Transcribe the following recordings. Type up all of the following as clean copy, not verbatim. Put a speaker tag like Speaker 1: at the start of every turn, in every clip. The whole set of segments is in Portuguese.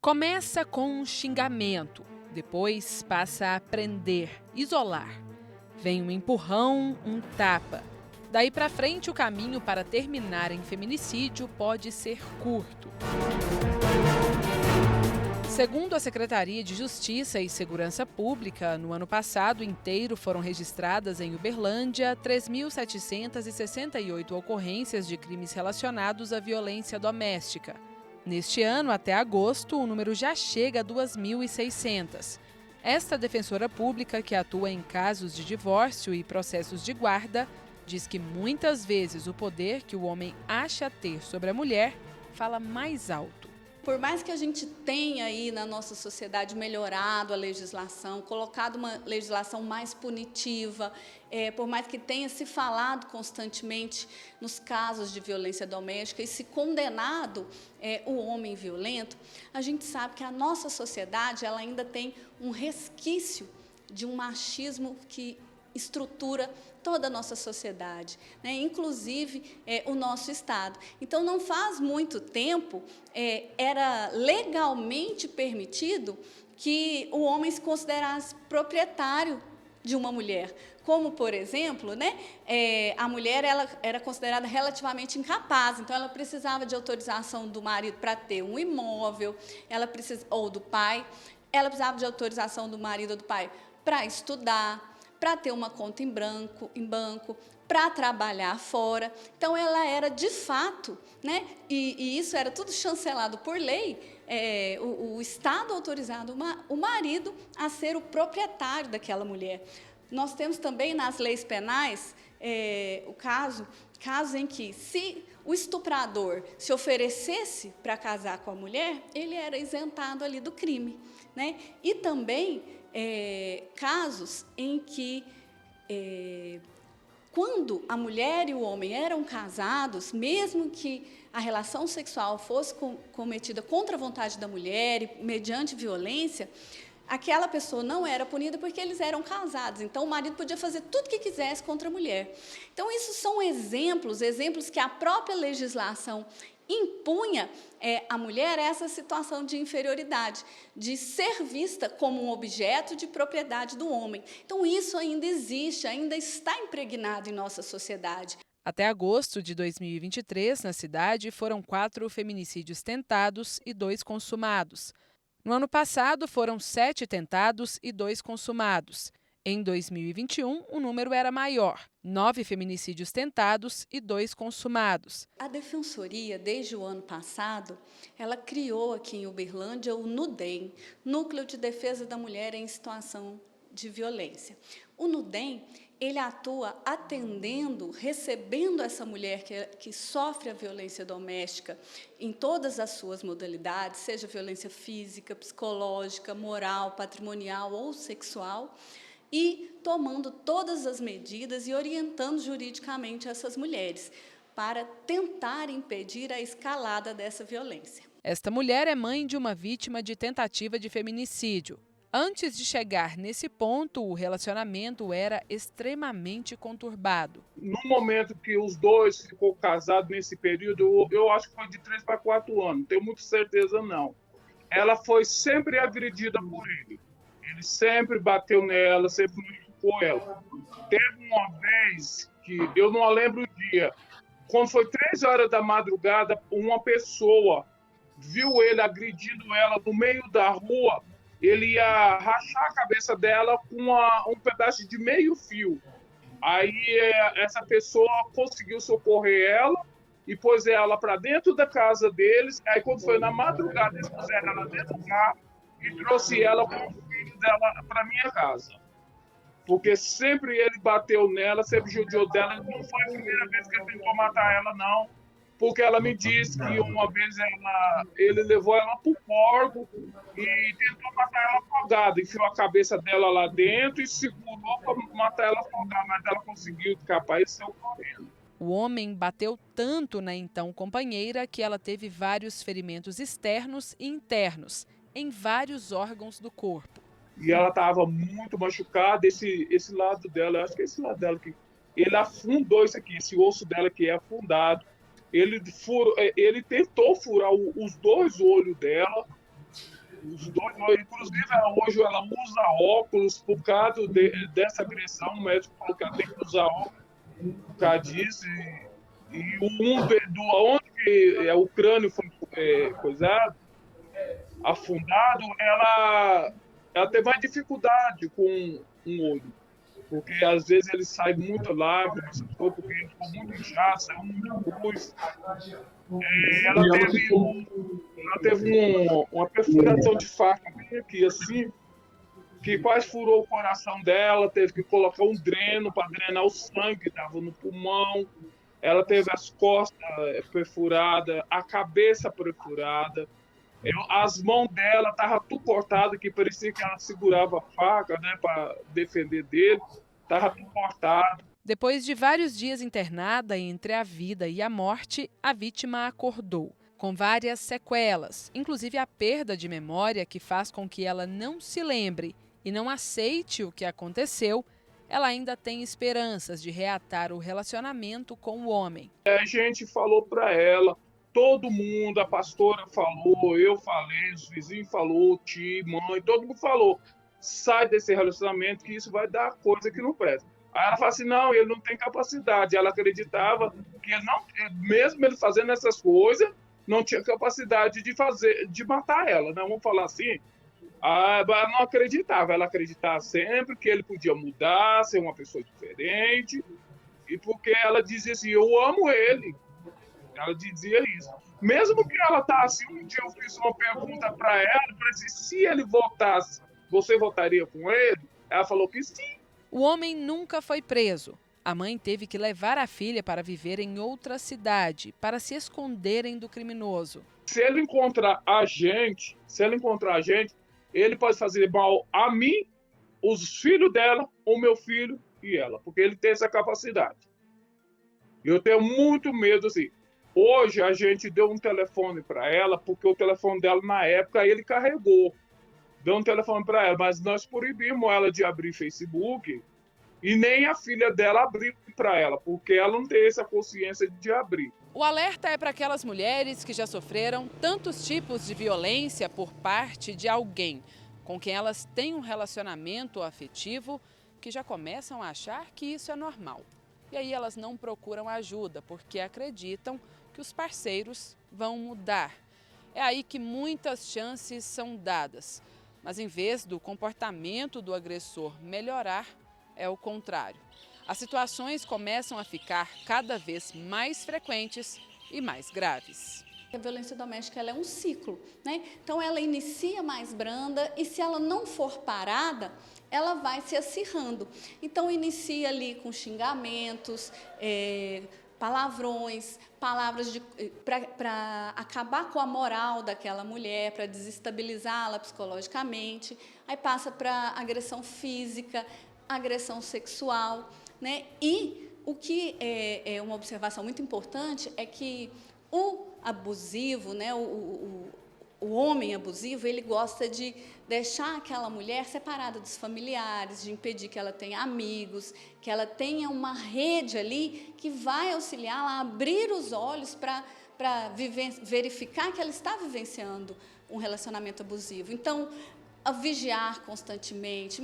Speaker 1: Começa com um xingamento, depois passa a prender, isolar. Vem um empurrão, um tapa. Daí para frente, o caminho para terminar em feminicídio pode ser curto. Segundo a Secretaria de Justiça e Segurança Pública, no ano passado inteiro foram registradas em Uberlândia 3.768 ocorrências de crimes relacionados à violência doméstica. Neste ano, até agosto, o número já chega a 2.600. Esta defensora pública, que atua em casos de divórcio e processos de guarda, diz que muitas vezes o poder que o homem acha ter sobre a mulher fala mais alto.
Speaker 2: Por mais que a gente tenha aí na nossa sociedade melhorado a legislação, colocado uma legislação mais punitiva, por mais que tenha se falado constantemente nos casos de violência doméstica e se condenado o homem violento, a gente sabe que a nossa sociedade ela ainda tem um resquício de um machismo que estrutura toda a nossa sociedade, né? Inclusive o nosso Estado. Então, não faz muito tempo, era legalmente permitido que o homem se considerasse proprietário de uma mulher. Como, por exemplo, né, a mulher ela era considerada relativamente incapaz, então ela precisava de autorização do marido para ter um imóvel, ou do pai, ela precisava de autorização do marido ou do pai para estudar, para ter uma conta em banco, para trabalhar fora. Então, ela era, de fato, né, e isso era tudo chancelado por lei, o Estado autorizado o marido a ser o proprietário daquela mulher. Nós temos também, nas leis penais, o caso em que, se o estuprador se oferecesse para casar com a mulher, ele era isentado ali do crime, né? E também casos em que, quando a mulher e o homem eram casados, mesmo que a relação sexual fosse cometida contra a vontade da mulher e mediante violência, aquela pessoa não era punida porque eles eram casados. Então, o marido podia fazer tudo o que quisesse contra a mulher. Então, isso são exemplos que a própria legislação impunha à mulher essa situação de inferioridade, de ser vista como um objeto de propriedade do homem. Então, isso ainda existe, ainda está impregnado em nossa sociedade.
Speaker 1: Até agosto de 2023, na cidade, foram 4 feminicídios tentados e 2 consumados. No ano passado, foram 7 tentados e 2 consumados. Em 2021, o número era maior, 9 feminicídios tentados e 2 consumados.
Speaker 2: A Defensoria, desde o ano passado, ela criou aqui em Uberlândia o NUDEM, Núcleo de Defesa da Mulher em Situação de Violência. O NUDEM, ele atua atendendo, recebendo essa mulher que sofre a violência doméstica em todas as suas modalidades, seja violência física, psicológica, moral, patrimonial ou sexual, e tomando todas as medidas e orientando juridicamente essas mulheres para tentar impedir a escalada dessa violência.
Speaker 1: Esta mulher é mãe de uma vítima de tentativa de feminicídio. Antes de chegar nesse ponto, o relacionamento era extremamente conturbado.
Speaker 3: No momento que os dois ficou casados nesse período, eu acho que foi de 3 para 4 anos, não tenho muita certeza não. Ela foi sempre agredida por ele. Ele sempre bateu nela, sempre machucou ela. Teve uma vez que, eu não lembro o dia, quando foi 3 horas da madrugada, uma pessoa viu ele agredindo ela no meio da rua, ele ia rachar a cabeça dela com um pedaço de meio fio. Aí essa pessoa conseguiu socorrer ela e pôs ela para dentro da casa deles. Aí quando foi na madrugada, eles puseram ela dentro do carro e trouxe ela com o filho dela para minha casa. Porque sempre ele bateu nela, sempre judiou dela. Não foi a primeira vez que ele tentou matar ela, não. Porque ela me disse que uma vez ele levou ela para o porco e tentou matar ela afogada. Enfiou a cabeça dela lá dentro e segurou para matar ela afogada. Mas ela conseguiu escapar e saiu correndo.
Speaker 1: O homem bateu tanto na então companheira que ela teve vários ferimentos externos e internos, em vários órgãos do corpo.
Speaker 3: E ela estava muito machucada, esse lado dela, eu acho que é esse lado dela que ele afundou isso aqui, esse osso dela que é afundado. Ele tentou furar os 2 olhos dela Os dois, inclusive, hoje ela usa óculos por causa dessa agressão. O médico falou que ela tem que usar óculos por causa disso. E onde que o crânio foi coisado, afundado, ela teve mais dificuldade com um olho. Porque às vezes ele sai muito lágrima, porque ele ficou muito inchado, saiu muito luz. Ela teve uma perfuração de faca bem aqui, assim, que quase furou o coração dela, teve que colocar um dreno para drenar o sangue que estava no pulmão. Ela teve as costas perfuradas, a cabeça perfurada. As mãos dela estavam tudo cortadas, que parecia que ela segurava a faca, né, para defender dele. Estava tudo cortado.
Speaker 1: Depois de vários dias internada entre a vida e a morte, a vítima acordou, com várias sequelas, inclusive a perda de memória que faz com que ela não se lembre e não aceite o que aconteceu. Ela ainda tem esperanças de reatar o relacionamento com o homem.
Speaker 3: A gente falou para ela, todo mundo, a pastora falou, eu falei, os vizinhos falou, tio, mãe, todo mundo falou, sai desse relacionamento que isso vai dar coisa que não presta. Aí ela fala assim, não, ele não tem capacidade. Ela acreditava que ele não, mesmo ele fazendo essas coisas, não tinha capacidade de matar ela, né? Vamos falar assim. Ela não acreditava, ela acreditava sempre que ele podia mudar, ser uma pessoa diferente, e porque ela dizia assim, eu amo ele. Ela dizia isso. Mesmo que ela tá assim, um dia eu fiz uma pergunta para ela, falei assim, se ele votasse, você votaria com ele? Ela falou que sim.
Speaker 1: O homem nunca foi preso. A mãe teve que levar a filha para viver em outra cidade, para se esconderem do criminoso.
Speaker 3: Se ele encontrar a gente, ele pode fazer mal a mim, os filhos dela, o meu filho e ela, porque ele tem essa capacidade. Eu tenho muito medo, assim. Hoje a gente deu um telefone para ela, porque o telefone dela, na época, ele carregou. Deu um telefone para ela, mas nós proibimos ela de abrir Facebook e nem a filha dela abrir para ela, porque ela não tem essa consciência de abrir.
Speaker 1: O alerta é para aquelas mulheres que já sofreram tantos tipos de violência por parte de alguém com quem elas têm um relacionamento afetivo que já começam a achar que isso é normal. E aí elas não procuram ajuda porque acreditam que os parceiros vão mudar. É aí que muitas chances são dadas. Mas em vez do comportamento do agressor melhorar, é o contrário. As situações começam a ficar cada vez mais frequentes e mais graves.
Speaker 2: A violência doméstica ela é um ciclo, né? Então ela inicia mais branda e se ela não for parada, ela vai se acirrando. Então inicia ali com xingamentos, palavrões, palavras para acabar com a moral daquela mulher, para desestabilizá-la psicologicamente. Aí passa para agressão física, agressão sexual, né? E o que é uma observação muito importante é que o abusivo, né, o homem abusivo, ele gosta de deixar aquela mulher separada dos familiares, de impedir que ela tenha amigos, que ela tenha uma rede ali que vai auxiliá-la a abrir os olhos para verificar que ela está vivenciando um relacionamento abusivo. Então, a vigiar constantemente,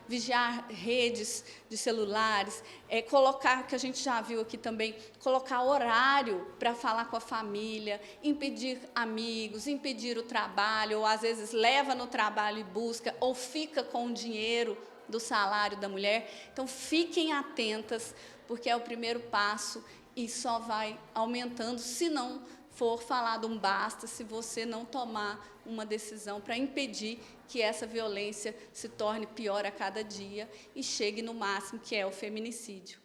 Speaker 2: vigiar redes de celulares, colocar, que a gente já viu aqui também, colocar horário para falar com a família, impedir amigos, impedir o trabalho, ou às vezes leva no trabalho e busca, ou fica com o dinheiro do salário da mulher. Então, fiquem atentas, porque é o primeiro passo e só vai aumentando, se não for falado um basta, se você não tomar uma decisão para impedir que essa violência se torne pior a cada dia e chegue no máximo, que é o feminicídio.